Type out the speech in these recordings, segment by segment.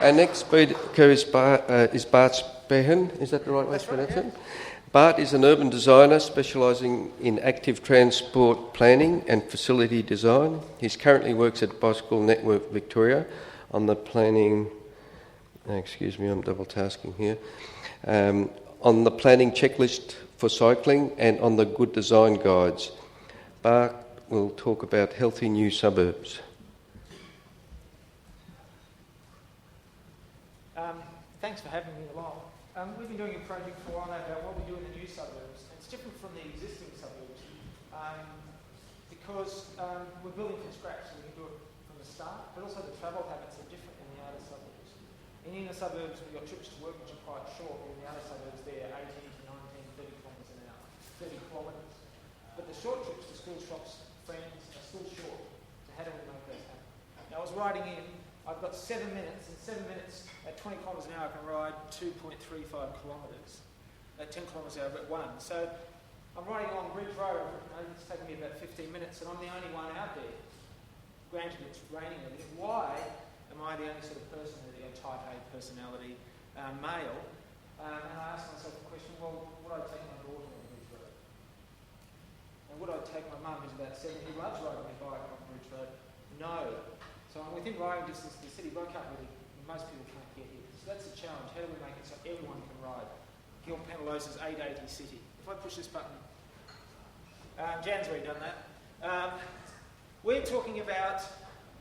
Our next speaker is Bart Sbeghen. Is that the right way to pronounce it? Bart is an urban designer specialising in active transport planning and facility design. He currently works at Bicycle Network Victoria on the planning... Excuse me, I'm double tasking here. On the planning checklist for cycling and on the good design guides. Bart will talk about healthy new suburbs. Thanks for having me along. We've been doing a project for a while now about what we do in the new suburbs. It's different from the existing suburbs because we're building from scratch, so we can do it from the start, but also the travel habits are different in the outer suburbs. In the inner suburbs, we've got trips to work which are quite short, but in the outer suburbs, they're 18 to 19, 30 kilometres an hour, 30 kilometres. But the short trips to school, shops, friends are still short, so how do we make those happen? Now, I was writing in, I've got 7 minutes. In 7 minutes, at 20 kilometres an hour, I can ride 2.35 kilometres. At 10 kilometres an hour, but 1. So I'm riding along Bridge Road. It's taken me about 15 minutes, and I'm the only one out there. Granted, it's raining a bit. Why am I the only sort of person, a type A personality, male? And I asked myself the question, well, would I take my daughter on Bridge Road? And would I take my mum, who's about 7, who loves riding a bike on Bridge Road? No. So I'm within riding distance of the city, but I can't really, most people can't get here. So that's the challenge. How do we make it so everyone can ride? Gil Penalosa's 880 City. If I push this button, Jan's already done that. We're talking about,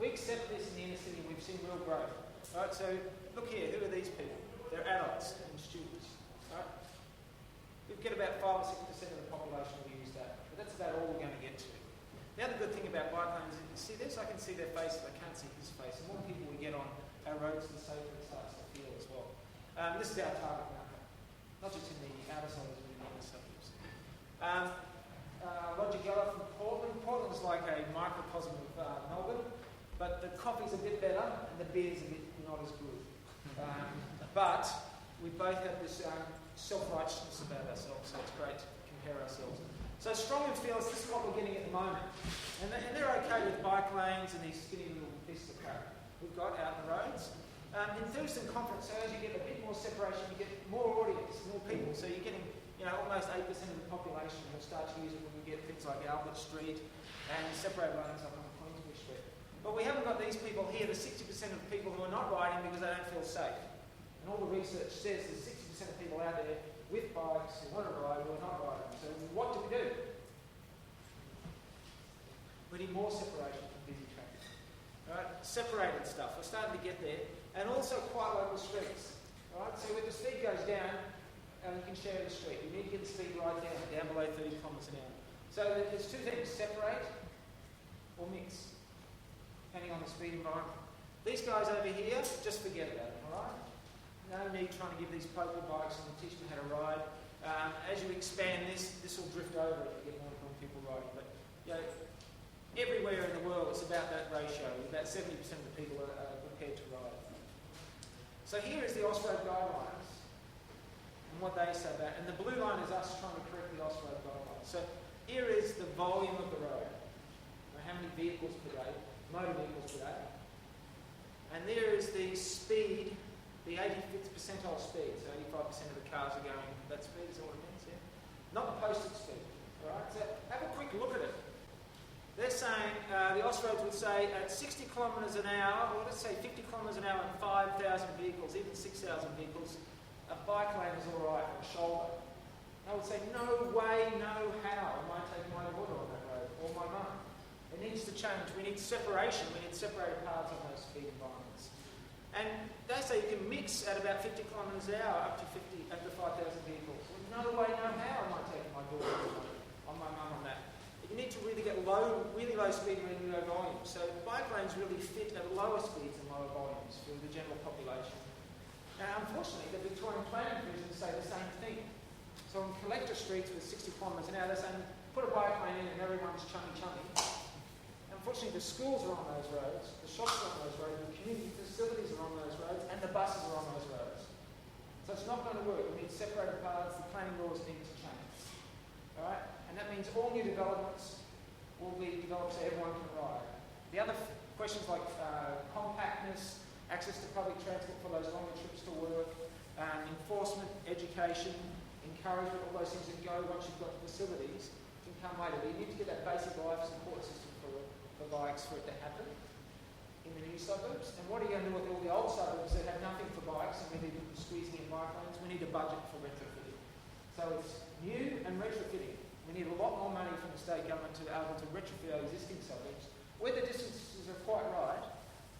we accept this in the inner city, we've seen real growth. Right, so look here, who are these people? They're adults and students. Right? We get about 5 or 6% of the population who use that, but that's about all we're going to get to. The other good thing about bike lanes is, you see this? I can see their faces, I can't see his face. The more people we get on our roads, the safer it starts to feel as well. This is our target market, not just in the outer suburbs, but in the inner suburbs. Roger Geller from Portland. Portland's like a microcosm of Melbourne, but the coffee's a bit better and the beer's a bit not as good. But we both have this self-righteousness about ourselves, so it's great to compare ourselves. So strong and fearless, this is what we're getting at the moment. And they're okay with bike lanes and these skinny little pieces of crap we've got out on the roads. Enthusiast and confident, so as you get a bit more separation, you get more audience, more people. So you're getting almost 8% of the population will start to use it when we get things like Albert Street and separate lanes up on Queensbury Street. But we haven't got these people here, the 60% of people who are not riding because they don't feel safe. And all the research says there's 60% of people out there with bikes who want to ride who are not riding. So what do? We need more separation from busy traffic. Right? Separated stuff. We're starting to get there. And also quiet local streets. Right? So when the speed goes down, you can share the street. You need to get the speed right down below 30 kilometres an hour. So there's 2 things, separate or mix, depending on the speed environment. These guys over here, just forget about it, all right? No need trying to give these pokeball bikes and teach them how to ride. As you expand this will drift over if you get more and more people riding. But everywhere in the world, it's about that ratio. About 70% of the people are prepared to ride. So here is the Austroad guidelines and what they say about it. And the blue line is us trying to correct the Austroad guidelines. So here is the volume of the road. How many vehicles per day, motor vehicles per day. And there is the speed, the 85th percentile speed. So 85% of the cars are going that speed, is that what it means? Yeah? Not the posted speed. All right? So have a quick look at it. They're saying, the Austroads would say at 60 kilometres an hour, or let's say 50 kilometres an hour and 5,000 vehicles, even 6,000 vehicles, a bike lane is all right, a shoulder. I would say, no way, no how am I taking my daughter on that road, or my mum. It needs to change. We need separation. We need separated paths on those speed environments. And they say you can mix at about 50 kilometres an hour up to 5,000 vehicles. Well, no way, no how am I taking my daughter on my mum on that. You need to really get really low speed, really low volume. So bike lanes really fit at lower speeds and lower volumes for the general population. Now, unfortunately, the Victorian planning provisions say the same thing. So on collector streets with 60 kilometres an hour, they're saying, put a bike lane in and everyone's chummy. Unfortunately, the schools are on those roads, the shops are on those roads, the community facilities are on those roads, and the buses are on those roads. So it's not going to work. We need separated paths. The planning laws need to change. All right? And that means all new developments will be developed so everyone can ride. The other questions like compactness, access to public transport for those longer trips to work, enforcement, education, encouragement, all those things that go once you've got the facilities can come later. But you need to get that basic life support system for bikes for it to happen in the new suburbs. And what are you going to do with all the old suburbs that have nothing for bikes and we need to squeeze in bike lanes? We need a budget for retrofitting. So it's new and retrofitting. We need a lot more money from the state government to be able to retrofit our existing suburbs where the distances are quite right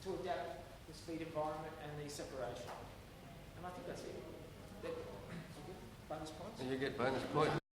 to adapt the speed environment and the separation. And I think that's it. Bonus points? And you get bonus points.